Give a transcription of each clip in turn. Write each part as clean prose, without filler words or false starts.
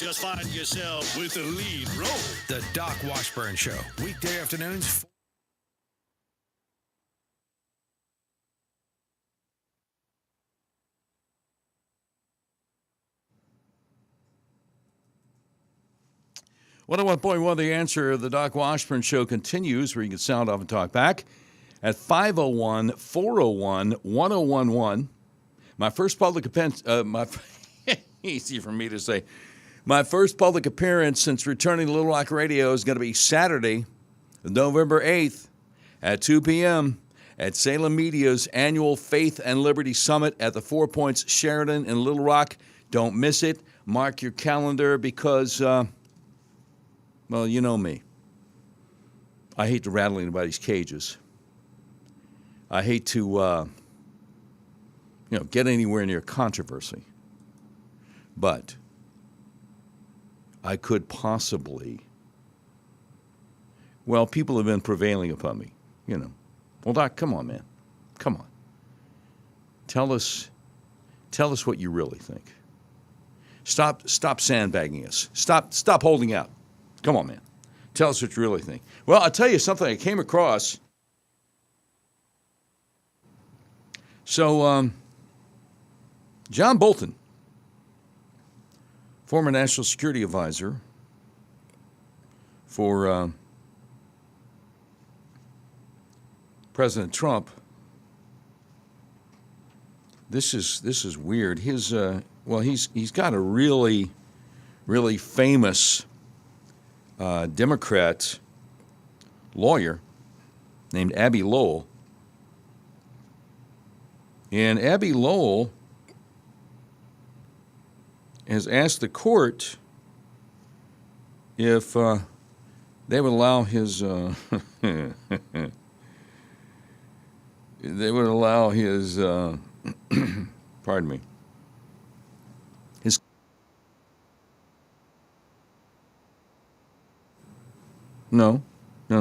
Just find yourself with the lead role. The Doc Washburn Show, weekday afternoons. One oh one point one, The Answer. The Doc Washburn Show continues, where you can sound off and talk back at 501-401-1011. My first public appearance, easy for me to say. My first public appearance since returning to Little Rock Radio is going to be Saturday, November 8th at 2 p.m. at Salem Media's annual Faith and Liberty Summit at the Four Points Sheraton in Little Rock. Don't miss it. Mark your calendar because, well, you know me. I hate to rattle anybody's cages. I hate to, get anywhere near controversy. But I could possibly, well, people have been prevailing upon me, Well, Doc, come on, man. Come on. Tell us what you really think. Stop sandbagging us. Stop holding out. Come on, man. Tell us what you really think. Well, I'll tell you something I came across. So, John Bolton, former National Security Advisor for President Trump. This is weird. He's got a really famous Democrat lawyer named Abby Lowell. And Abby Lowell has asked the court if they would allow his pardon me, his no, I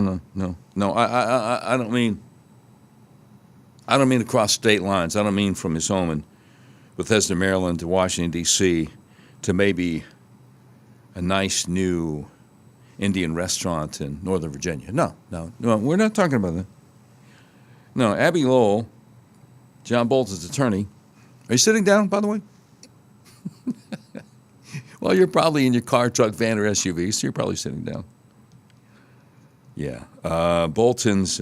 don't mean to cross state lines. I don't mean from his home in Bethesda, Maryland to Washington, D.C. to maybe a nice new Indian restaurant in Northern Virginia. No, we're not talking about that. No, Abby Lowell, John Bolton's attorney. Are you sitting down, by the way? Well, you're probably in your car, truck, van, or SUV, so you're probably sitting down. Yeah. Bolton's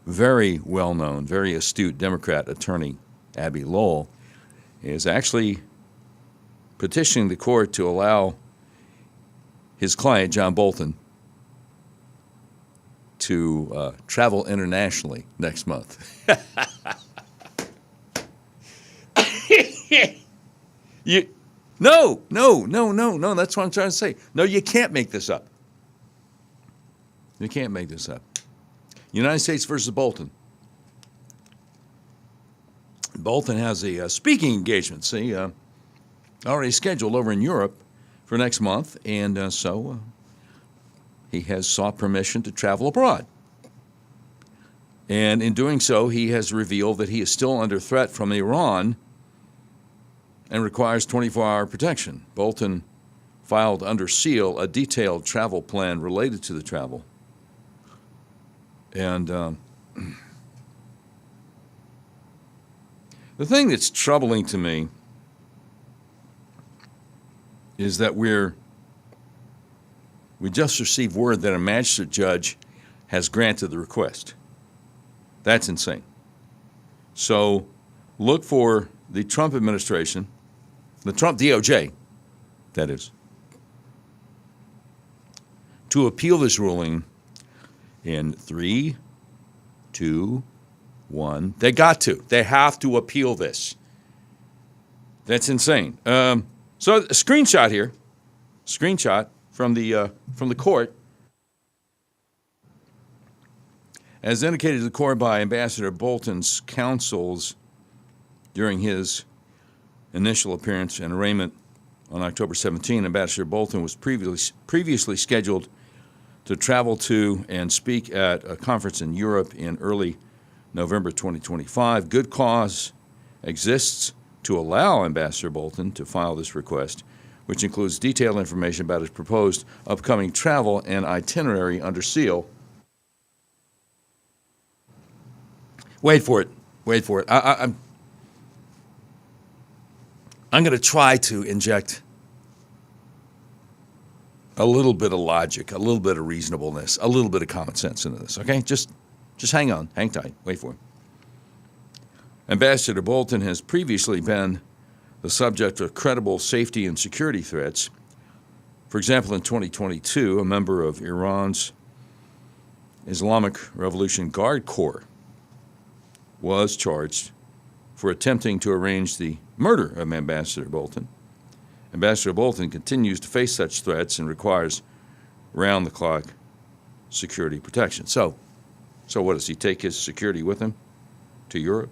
very well-known, very astute Democrat attorney, Abby Lowell, is actually petitioning the court to allow his client, John Bolton, to travel internationally next month. No, that's what I'm trying to say. No, you can't make this up. You can't make this up. United States versus Bolton. Bolton has a speaking engagement, already scheduled over in Europe for next month, and so he has sought permission to travel abroad. And in doing so, he has revealed that he is still under threat from Iran and requires 24-hour protection. Bolton filed under seal a detailed travel plan related to the travel. And the thing that's troubling to me is that we just received word that a magistrate judge has granted the request. That's insane. So look for the Trump administration, the Trump DOJ, that is, to appeal this ruling in 3, 2, 1. They got to. They have to appeal this. That's insane. So a screenshot here. Screenshot from the court. As indicated to the court by Ambassador Bolton's counsels during his initial appearance and arraignment on October 17, Ambassador Bolton was previously scheduled to travel to and speak at a conference in Europe in early November 2025. Good cause exists to allow Ambassador Bolton to file this request, which includes detailed information about his proposed upcoming travel and itinerary under seal. Wait for it. I'm going to try to inject a little bit of logic, a little bit of reasonableness, a little bit of common sense into this, okay? Just hang on. Hang tight. Wait for it. Ambassador Bolton has previously been the subject of credible safety and security threats. For example, in 2022, a member of Iran's Islamic Revolution Guard Corps was charged for attempting to arrange the murder of Ambassador Bolton. Ambassador Bolton continues to face such threats and requires round-the-clock security protection. So what, does he take his security with him to Europe?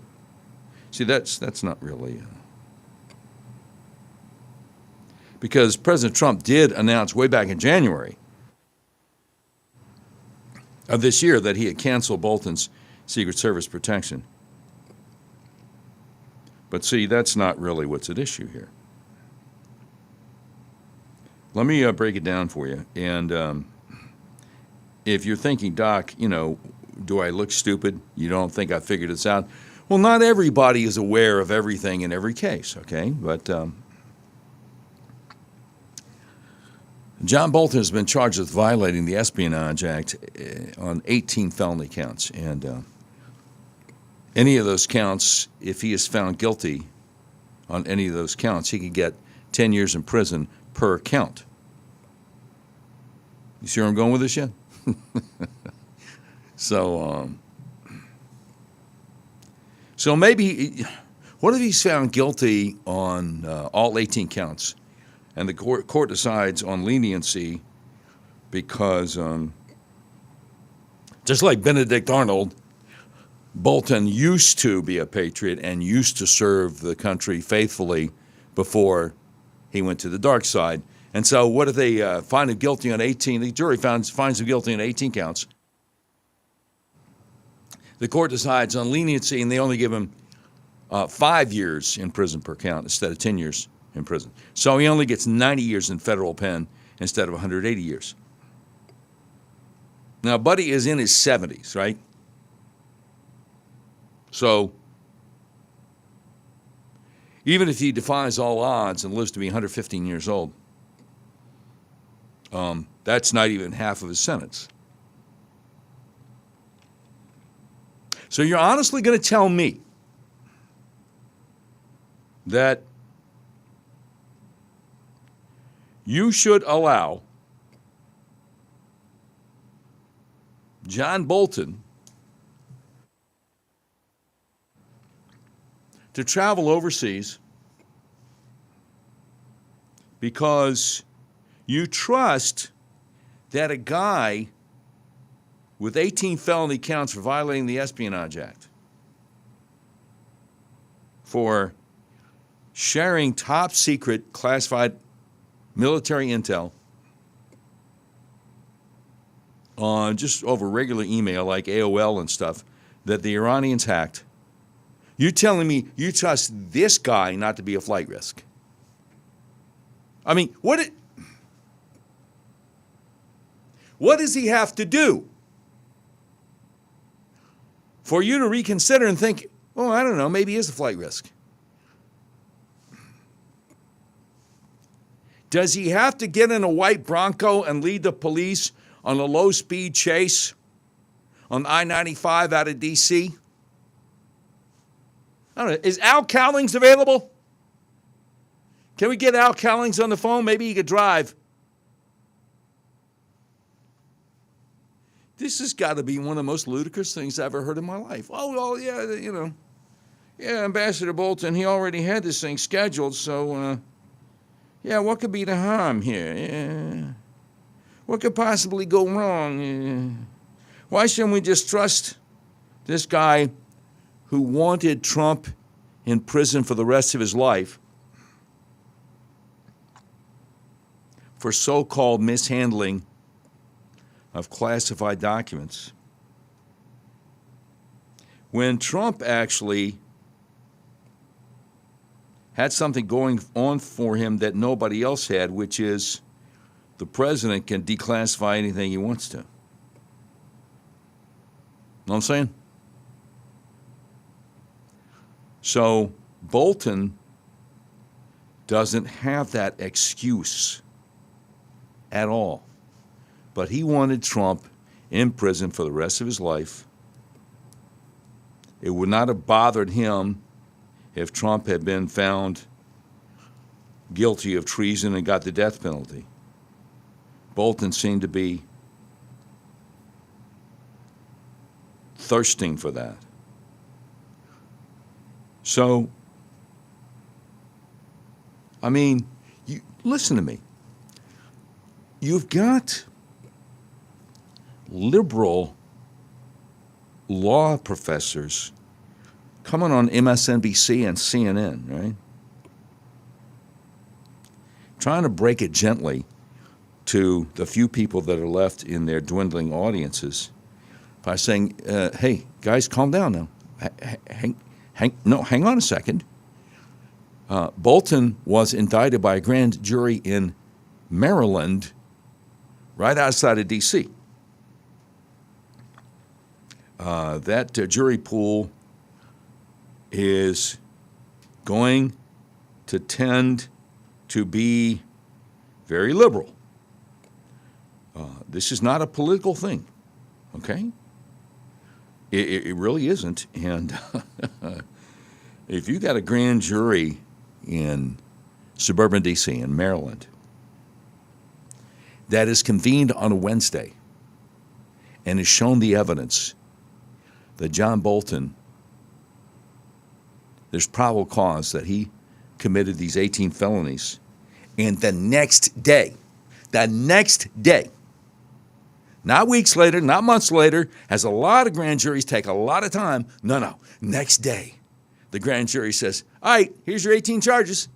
See, that's not really... Because President Trump did announce way back in January of this year that he had canceled Bolton's Secret Service protection. But see, that's not really what's at issue here. Let me break it down for you. And if you're thinking, Doc, do I look stupid? You don't think I figured this out? Well, not everybody is aware of everything in every case, okay? But John Bolton has been charged with violating the Espionage Act on 18 felony counts. And any of those counts, if he is found guilty on any of those counts, he could get 10 years in prison per count. You see where I'm going with this yet? So maybe, what if he's found guilty on all 18 counts, and the court decides on leniency because, just like Benedict Arnold, Bolton used to be a patriot and used to serve the country faithfully before he went to the dark side. And so what if they find him guilty on 18? The jury finds him guilty on 18 counts. The court decides on leniency, and they only give him 5 years in prison per count instead of 10 years in prison. So he only gets 90 years in federal pen instead of 180 years. Now, Buddy is in his 70s, right? So even if he defies all odds and lives to be 115 years old, that's not even half of his sentence. So you're honestly going to tell me that you should allow John Bolton to travel overseas because you trust that a guy with 18 felony counts for violating the Espionage Act, for sharing top secret classified military intel on just over regular email like AOL and stuff that the Iranians hacked. You're telling me you trust this guy not to be a flight risk? I mean, what does he have to do for you to reconsider and think, oh, I don't know, maybe he is a flight risk? Does he have to get in a white Bronco and lead the police on a low-speed chase on I-95 out of D.C.? I don't know. Is Al Cowlings available? Can we get Al Cowlings on the phone? Maybe he could drive. This has got to be one of the most ludicrous things I've ever heard in my life. Oh, well, yeah, Yeah, Ambassador Bolton, he already had this thing scheduled, so, what could be the harm here? Yeah. What could possibly go wrong? Why shouldn't we just trust this guy who wanted Trump in prison for the rest of his life for so-called mishandling of classified documents, when Trump actually had something going on for him that nobody else had, which is the president can declassify anything he wants to. Know what I'm saying? So Bolton doesn't have that excuse at all. But he wanted Trump in prison for the rest of his life. It would not have bothered him if Trump had been found guilty of treason and got the death penalty. Bolton seemed to be thirsting for that. So, I mean, listen to me. You've got liberal law professors coming on MSNBC and CNN, right? Trying to break it gently to the few people that are left in their dwindling audiences by saying, hey, guys, calm down now. Hang on a second. Bolton was indicted by a grand jury in Maryland, right outside of D.C. That jury pool is going to tend to be very liberal. This is not a political thing, okay? It really isn't. And if you got a grand jury in suburban D.C., in Maryland, that is convened on a Wednesday and has shown the evidence that John Bolton, there's probable cause that he committed these 18 felonies, and the next day, not weeks later, not months later, as a lot of grand juries take a lot of time, next day, the grand jury says, all right, here's your 18 charges.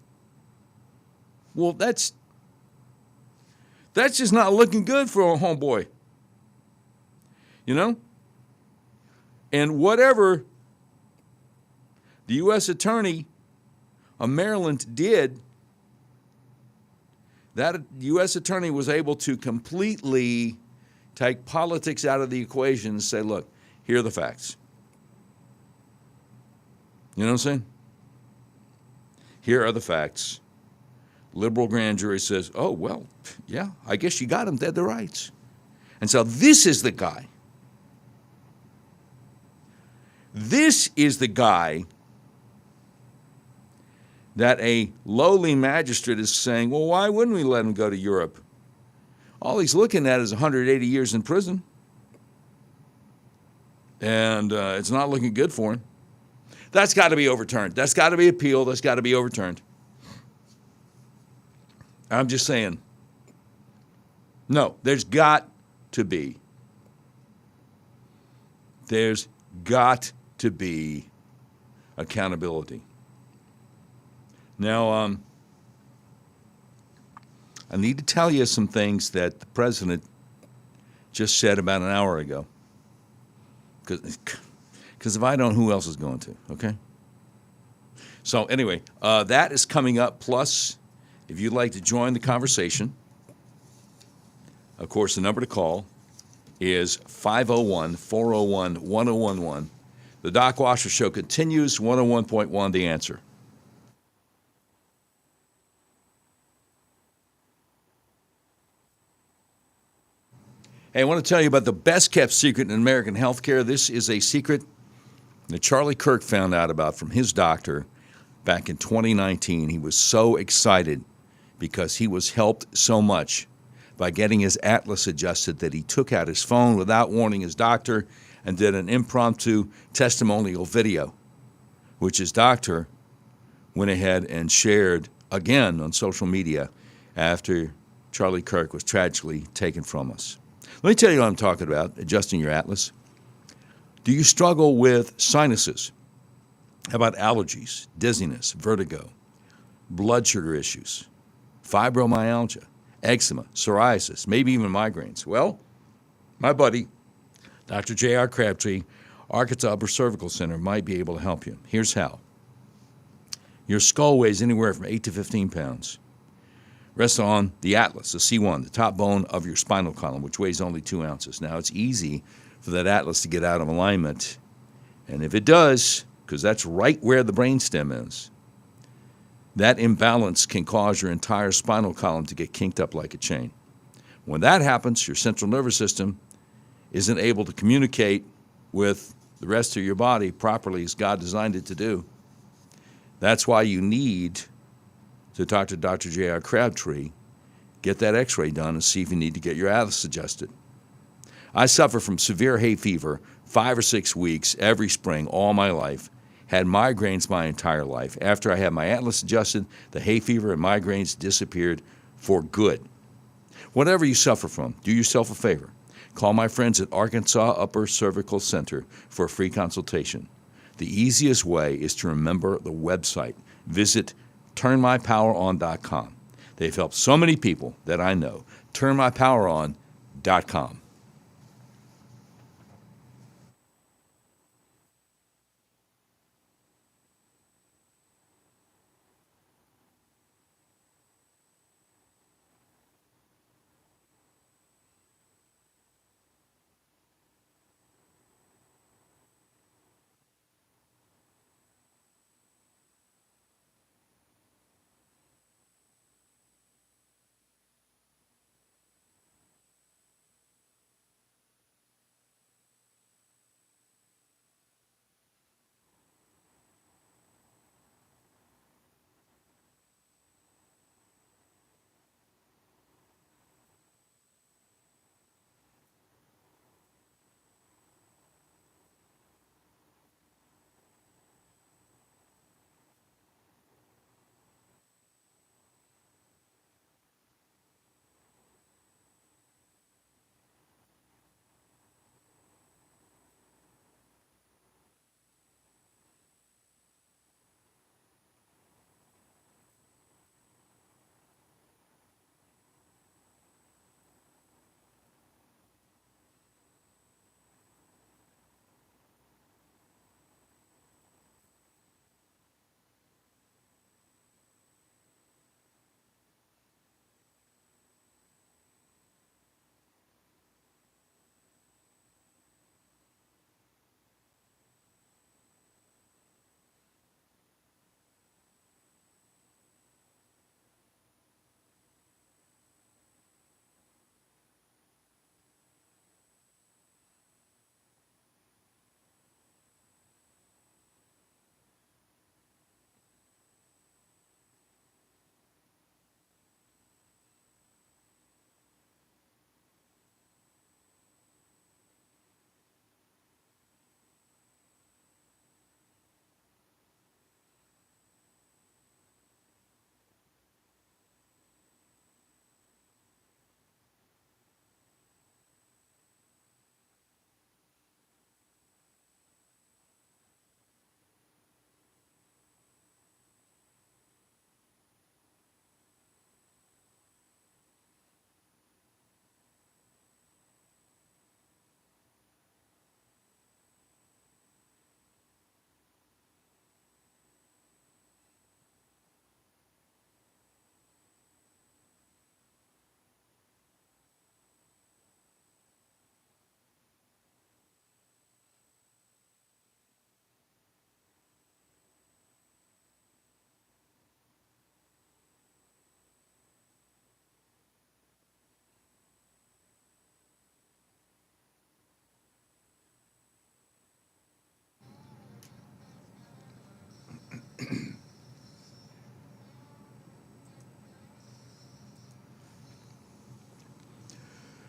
Well, that's just not looking good for a homeboy. You know? And whatever the U.S. Attorney of Maryland did, that U.S. Attorney was able to completely take politics out of the equation and say, look, here are the facts. You know what I'm saying? Here are the facts. Liberal grand jury says, oh, well, yeah, I guess you got him dead to rights. And so this is the guy. This is the guy that a lowly magistrate is saying, well, why wouldn't we let him go to Europe? All he's looking at is 180 years in prison. And it's not looking good for him. That's got to be overturned. That's got to be appealed. That's got to be overturned. I'm just saying. No, there's got to be. There's got to be accountability. Now, I need to tell you some things that the president just said about an hour ago. Because if I don't, who else is going to, okay? So anyway, that is coming up. Plus, if you'd like to join the conversation, of course, the number to call is 501-401-1011. The Doc Washer Show continues, 101.1 The Answer. Hey, I want to tell you about the best-kept secret in American healthcare. This is a secret that Charlie Kirk found out about from his doctor back in 2019. He was so excited because he was helped so much by getting his atlas adjusted that he took out his phone without warning his doctor and did an impromptu testimonial video, which his doctor went ahead and shared again on social media after Charlie Kirk was tragically taken from us. Let me tell you what I'm talking about, adjusting your atlas. Do you struggle with sinuses? How about allergies, dizziness, vertigo, blood sugar issues, fibromyalgia, eczema, psoriasis, maybe even migraines? Well, my buddy, Dr. J.R. Crabtree, Arkansas Upper Cervical Center, might be able to help you. Here's how. Your skull weighs anywhere from 8 to 15 pounds. Rests on the atlas, the C1, the top bone of your spinal column, which weighs only 2 ounces. Now, it's easy for that atlas to get out of alignment. And if it does, because that's right where the brainstem is, that imbalance can cause your entire spinal column to get kinked up like a chain. When that happens, your central nervous system isn't able to communicate with the rest of your body properly as God designed it to do. That's why you need to talk to Dr. J.R. Crabtree, get that x-ray done, and see if you need to get your atlas adjusted. I suffer from severe hay fever 5 or 6 weeks every spring all my life, had migraines my entire life. After I had my atlas adjusted, the hay fever and migraines disappeared for good. Whatever you suffer from, do yourself a favor. Call my friends at Arkansas Upper Cervical Center for a free consultation. The easiest way is to remember the website. Visit turnmypoweron.com. They've helped so many people that I know. turnmypoweron.com.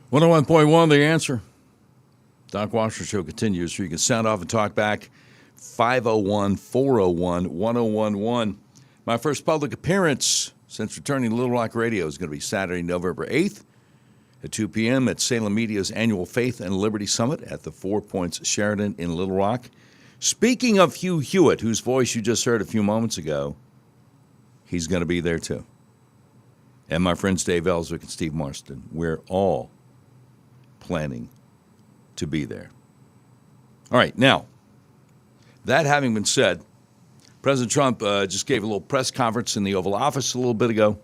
One 101.1, The Answer. Doc Washburn Show continues. You can sound off and talk back. 501-401-1011. My first public appearance since returning to Little Rock Radio is going to be Saturday, November 8th at 2 p.m. at Salem Media's annual Faith and Liberty Summit at the Four Points Sheraton in Little Rock. Speaking of Hugh Hewitt, whose voice you just heard a few moments ago, he's going to be there too. And my friends Dave Ellswick and Steve Marston. We're all planning to be there. All right, now, that having been said, President Trump just gave a little press conference in the Oval Office a little bit ago,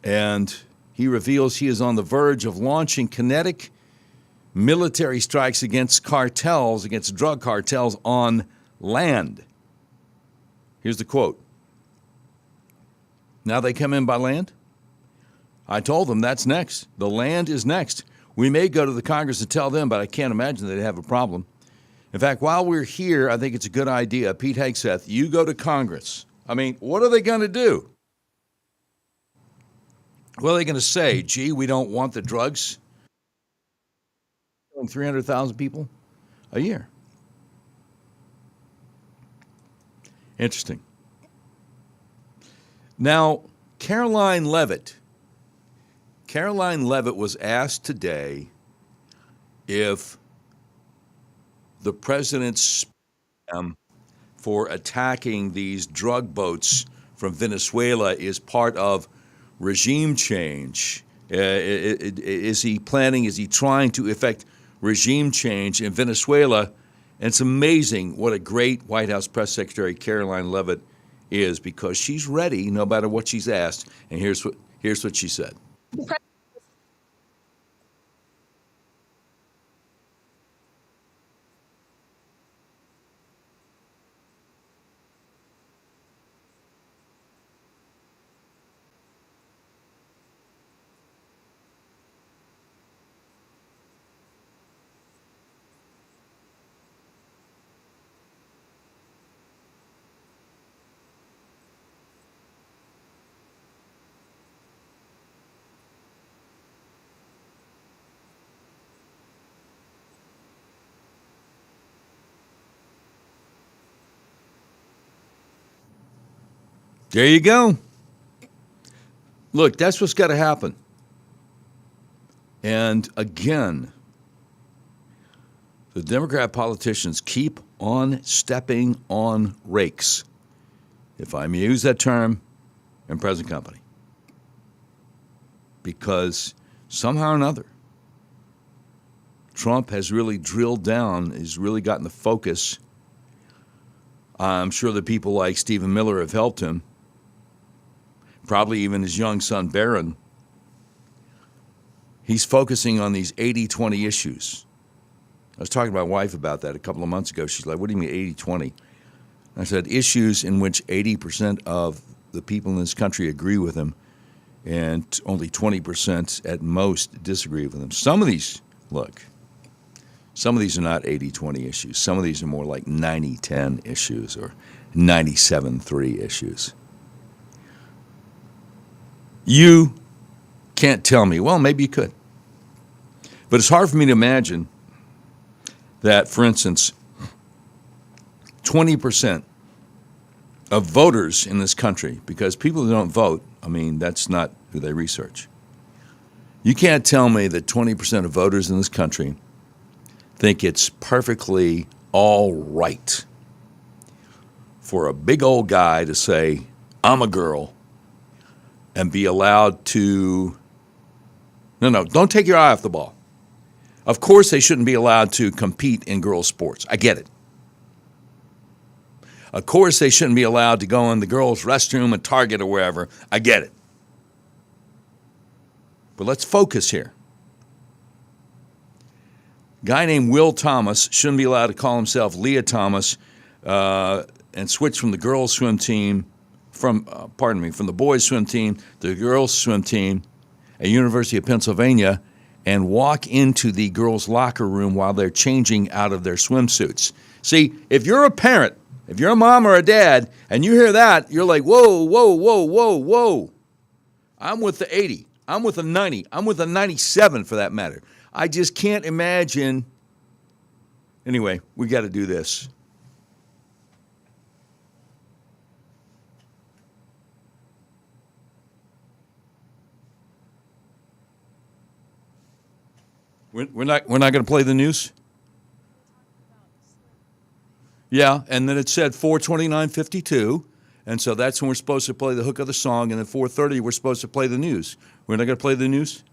and he reveals he is on the verge of launching kinetic military strikes against cartels, against drug cartels on land. Here's the quote. Now they come in by land? I told them that's next. The land is next. We may go to the Congress and tell them, but I can't imagine they'd have a problem. In fact, while we're here, I think it's a good idea. Pete Hegseth, you go to Congress. I mean, what are they going to do? What are they going to say? Gee, we don't want the drugs? 300,000 people a year. Interesting. Now, Caroline Leavitt was asked today if the president's for attacking these drug boats from Venezuela is part of regime change. Is he trying to effect regime change in Venezuela? And it's amazing what a great White House press secretary Caroline Leavitt is, because she's ready no matter what she's asked. And here's what she said. There you go. Look, that's what's got to happen. And again, the Democrat politicians keep on stepping on rakes, if I may use that term, in present company. Because somehow or another, Trump has really drilled down, has really gotten the focus. I'm sure that people like Stephen Miller have helped him. Probably even his young son, Barron. He's focusing on these 80-20 issues. I was talking to my wife about that a couple of months ago. She's like, what do you mean 80-20? I said, issues in which 80% of the people in this country agree with him and only 20% at most disagree with him. Some of these are not 80-20 issues. Some of these are more like 90-10 issues or 97-3 issues. You can't tell me. Well, maybe you could. But it's hard for me to imagine that, for instance, 20% of voters in this country, because people who don't vote, I mean, that's not who they research. You can't tell me that 20% of voters in this country think it's perfectly all right for a big old guy to say, I'm a girl, and be allowed to, no, don't take your eye off the ball. Of course they shouldn't be allowed to compete in girls' sports. I get it. Of course they shouldn't be allowed to go in the girls' restroom at Target or wherever. I get it. But let's focus here. A guy named Will Thomas shouldn't be allowed to call himself Leah Thomas and switch from the girls' swim team from the boys' swim team to the girls' swim team at University of Pennsylvania and walk into the girls' locker room while they're changing out of their swimsuits. See, if you're a parent, if you're a mom or a dad, and you hear that, you're like, whoa, whoa, whoa, whoa, whoa. I'm with the 80. I'm with the 90. I'm with the 97 for that matter. I just can't imagine. Anyway, we got to do this. We're not going to play the news? Yeah, and then it said 4:29:52, and so that's when we're supposed to play the hook of the song, and at 4:30 we're supposed to play the news. We're not going to play the news?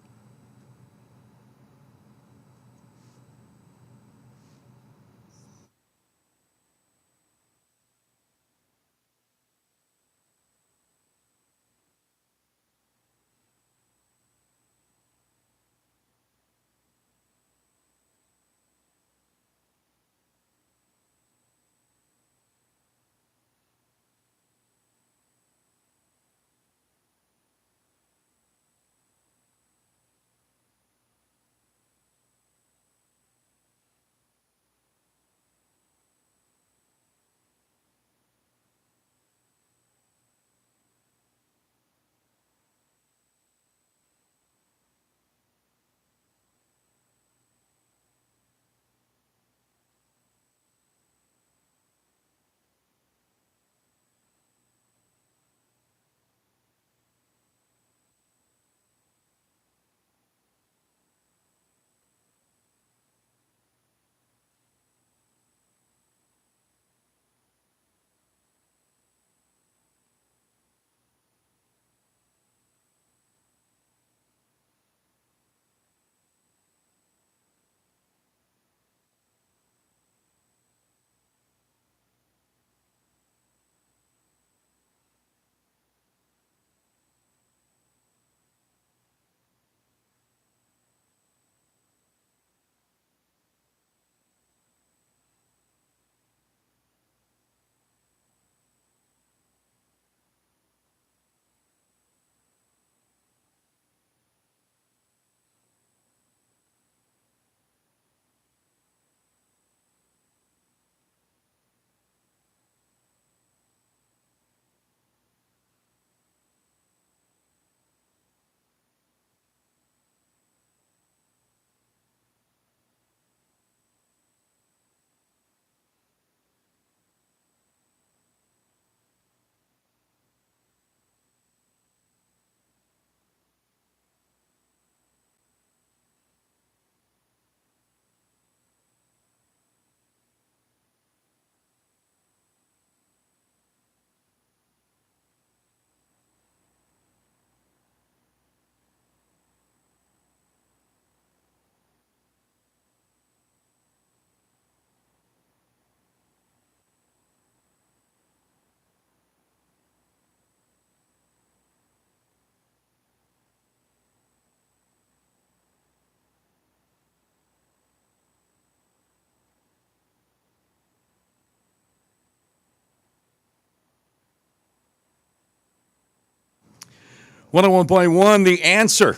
101.1, The Answer.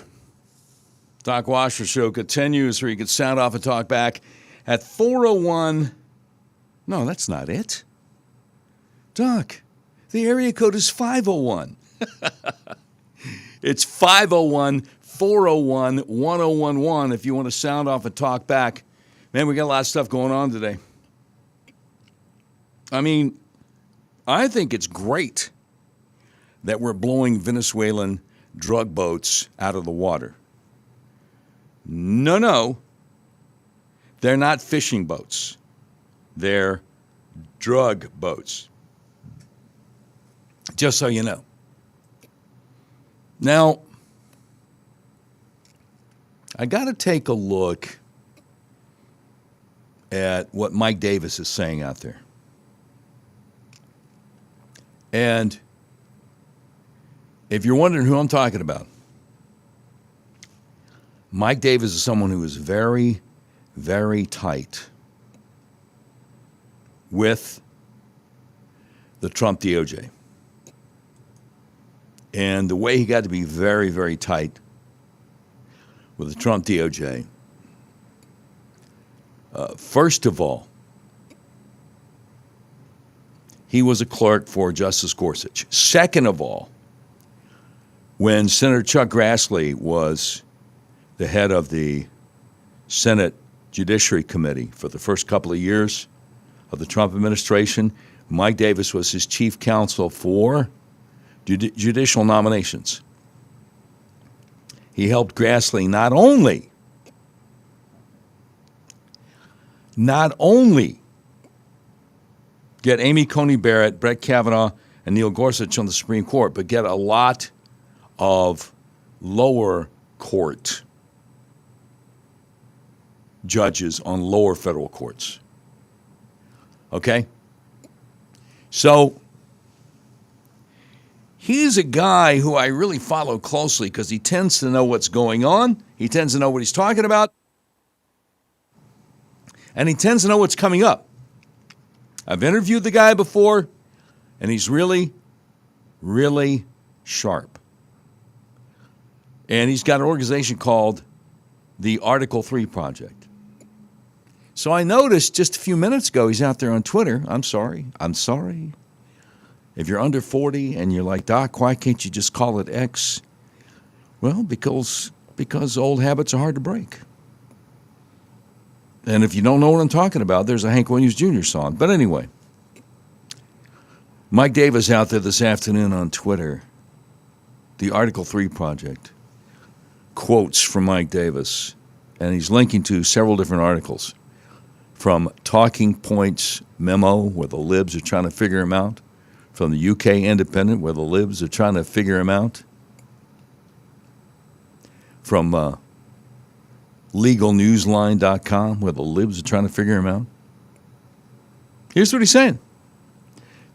Doc Washburn Show continues where you can sound off and talk back at 401. No, that's not it. Doc, the area code is 501. It's 501-401-1011 if you want to sound off and talk back. Man, we got a lot of stuff going on today. I mean, I think it's great that we're blowing Venezuelan drug boats out of the water. No. They're not fishing boats. They're drug boats. Just so you know. Now, I got to take a look at what Mike Davis is saying out there. And if you're wondering who I'm talking about, Mike Davis is someone who is very, very tight with the Trump DOJ. And the way he got to be very, very tight with the Trump DOJ, first of all, he was a clerk for Justice Gorsuch. Second of all, when Senator Chuck Grassley was the head of the Senate Judiciary Committee for the first couple of years of the Trump administration, Mike Davis was his chief counsel for judicial nominations. He helped Grassley not only get Amy Coney Barrett, Brett Kavanaugh, and Neil Gorsuch on the Supreme Court, but get a lot of lower court judges on lower federal courts. Okay? So, he's a guy who I really follow closely because he tends to know what's going on. He tends to know what he's talking about. And he tends to know what's coming up. I've interviewed the guy before, and he's really, really sharp. And he's got an organization called the Article 3 Project. So I noticed just a few minutes ago, he's out there on Twitter. I'm sorry. If you're under 40 and you're like, Doc, why can't you just call it X? Well, because old habits are hard to break. And if you don't know what I'm talking about, there's a Hank Williams Jr. song. But anyway, Mike Davis out there this afternoon on Twitter, the Article 3 Project, quotes from Mike Davis, and he's linking to several different articles, from Talking Points memo, where the libs are trying to figure him out, from the UK Independent, where the libs are trying to figure him out, from LegalNewsline.com, where the libs are trying to figure him out. Here's what he's saying.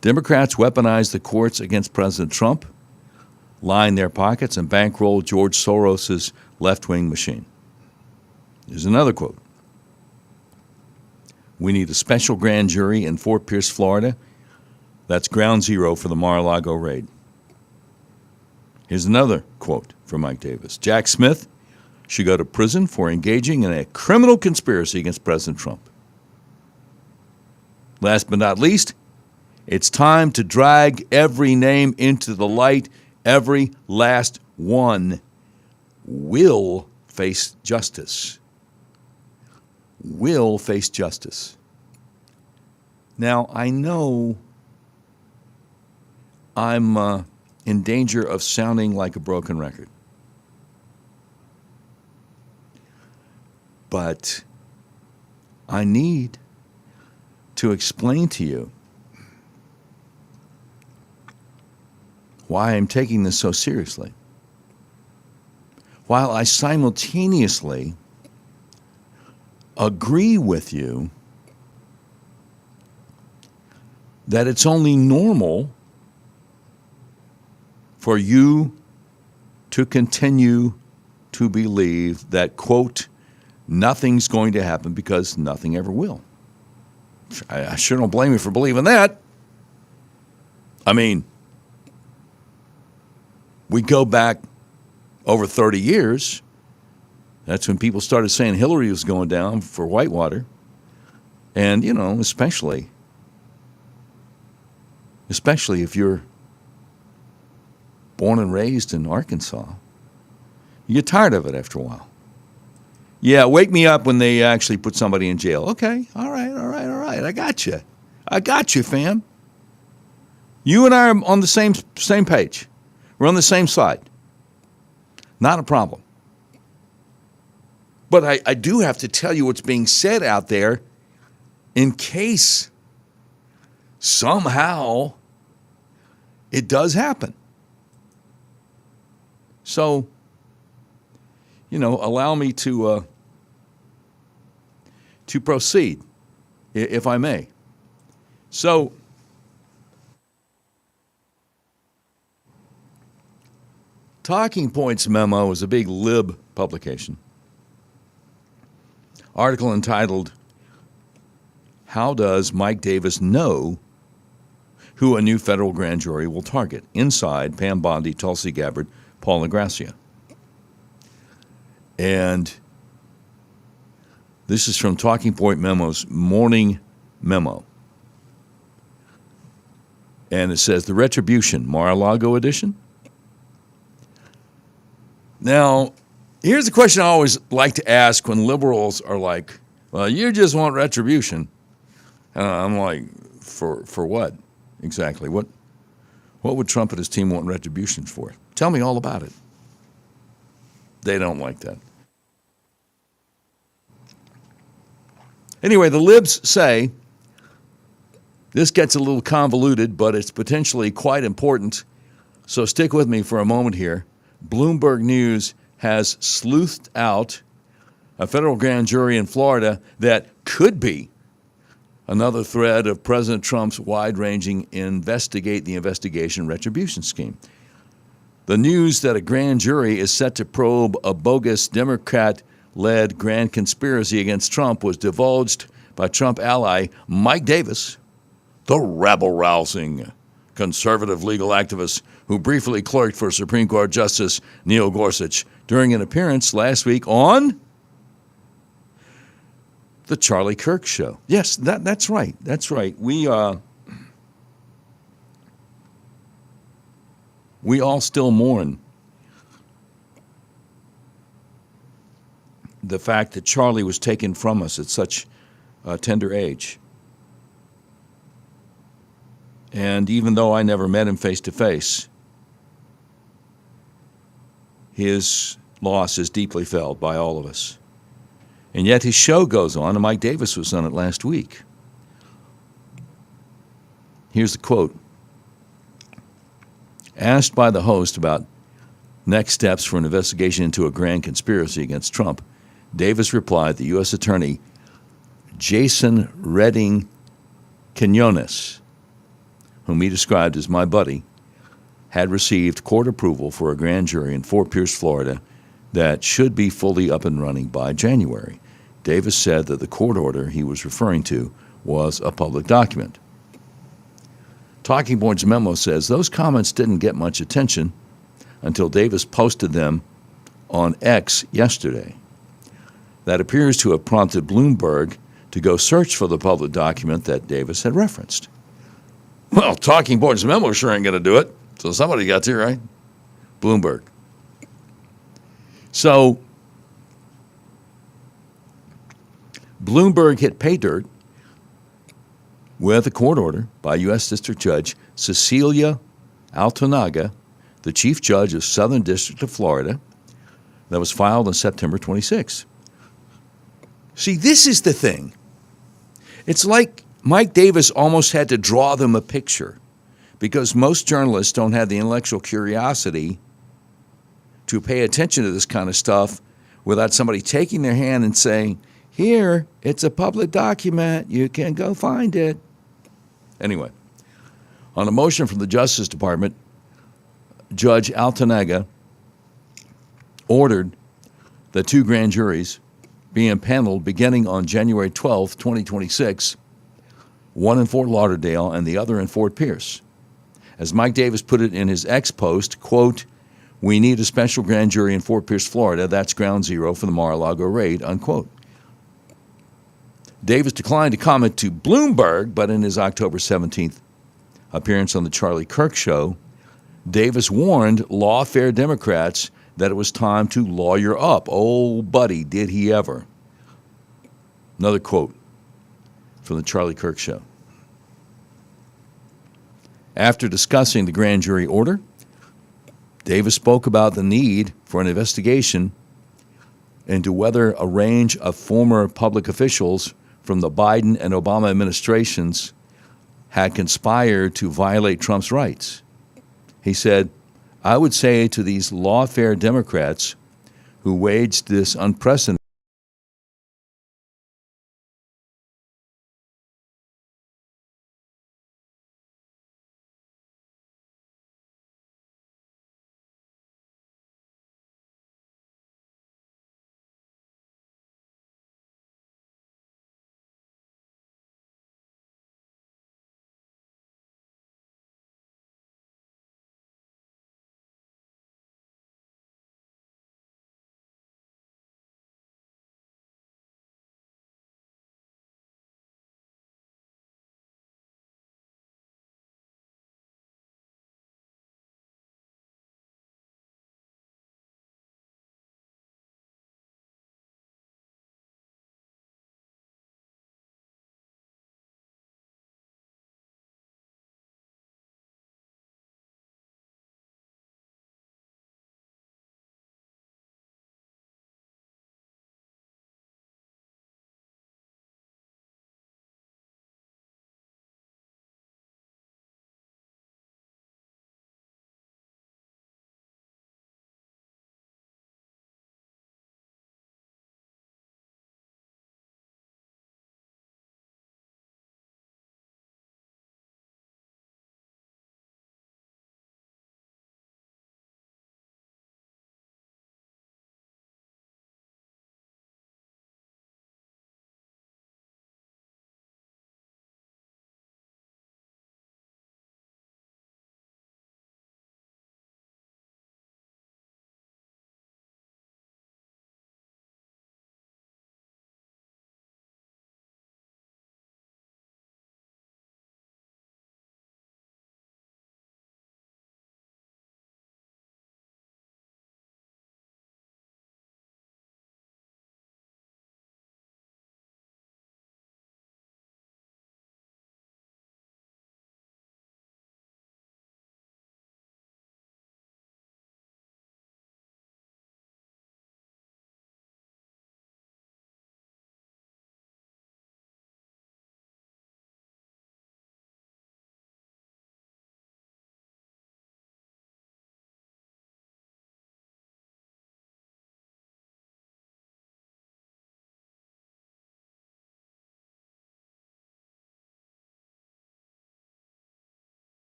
Democrats weaponize the courts against President Trump, line their pockets, and bankroll George Soros's left-wing machine. Here's another quote. We need a special grand jury in Fort Pierce, Florida. That's ground zero for the Mar-a-Lago raid. Here's another quote from Mike Davis. Jack Smith should go to prison for engaging in a criminal conspiracy against President Trump. Last but not least, it's time to drag every name into the light. Every last one will face justice. Will face justice. Now, I know I'm in danger of sounding like a broken record. But I need to explain to you why I'm taking this so seriously, while I simultaneously agree with you that it's only normal for you to continue to believe that, quote, nothing's going to happen because nothing ever will. I sure don't blame you for believing that. I mean, We go back over 30 years. That's when people started saying Hillary was going down for Whitewater. And, especially if you're born and raised in Arkansas, you get tired of it after a while. Yeah, wake me up when they actually put somebody in jail. Okay, all right. I got you, fam. You and I are on the same page. We're on the same side. Not a problem. But I do have to tell you what's being said out there in case somehow it does happen. So, allow me to proceed, if I may. So, Talking Points Memo is a big lib publication. Article entitled, "How Does Mike Davis Know Who a New Federal Grand Jury Will Target?" Inside, Pam Bondi, Tulsi Gabbard, Paul Negracia. And this is from Talking Point Memo's morning memo. And it says, "The Retribution, Mar-a-Lago edition." Now, here's a question I always like to ask when liberals are like, "Well, you just want retribution." And I'm like, for what exactly? What would Trump and his team want retribution for? Tell me all about it. They don't like that. Anyway, the libs say this gets a little convoluted, but it's potentially quite important. So stick with me for a moment here. Bloomberg News has sleuthed out a federal grand jury in Florida that could be another thread of President Trump's wide-ranging investigation retribution scheme. The news that a grand jury is set to probe a bogus Democrat-led grand conspiracy against Trump was divulged by Trump ally Mike Davis, the rabble-rousing conservative legal activist who briefly clerked for Supreme Court Justice Neil Gorsuch during an appearance last week on The Charlie Kirk Show. Yes, that's right. That's right. We all still mourn the fact that Charlie was taken from us at such a tender age. And even though I never met him face to face, his loss is deeply felt by all of us. And yet his show goes on, and Mike Davis was on it last week. Here's the quote. Asked by the host about next steps for an investigation into a grand conspiracy against Trump, Davis replied that U.S. Attorney Jason Redding Quinones, whom he described as my buddy, had received court approval for a grand jury in Fort Pierce, Florida, that should be fully up and running by January. Davis said that the court order he was referring to was a public document. Talking Points memo says those comments didn't get much attention until Davis posted them on X yesterday. That appears to have prompted Bloomberg to go search for the public document that Davis had referenced. Well, Talking Points memo sure ain't going to do it. So somebody got to, right? Bloomberg. So Bloomberg hit pay dirt with a court order by U.S. District Judge Cecilia Altanaga, the Chief Judge of Southern District of Florida, that was filed on September 26. See, this is the thing. It's like Mike Davis almost had to draw them a picture because most journalists don't have the intellectual curiosity to pay attention to this kind of stuff without somebody taking their hand and saying, here, it's a public document. You can go find it. Anyway, on a motion from the Justice Department, Judge Altanaga ordered the two grand juries be impaneled beginning on January 12, 2026, one in Fort Lauderdale and the other in Fort Pierce. As Mike Davis put it in his X post, quote, We need a special grand jury in Fort Pierce, Florida. That's ground zero for the Mar-a-Lago raid, unquote. Davis declined to comment to Bloomberg, but in his October 17th appearance on the Charlie Kirk Show, Davis warned lawfare Democrats that it was time to lawyer up. Oh, buddy, did he ever. Another quote from the Charlie Kirk Show. After discussing the grand jury order, Davis spoke about the need for an investigation into whether a range of former public officials from the Biden and Obama administrations had conspired to violate Trump's rights. He said, I would say to these lawfare Democrats who waged this unprecedented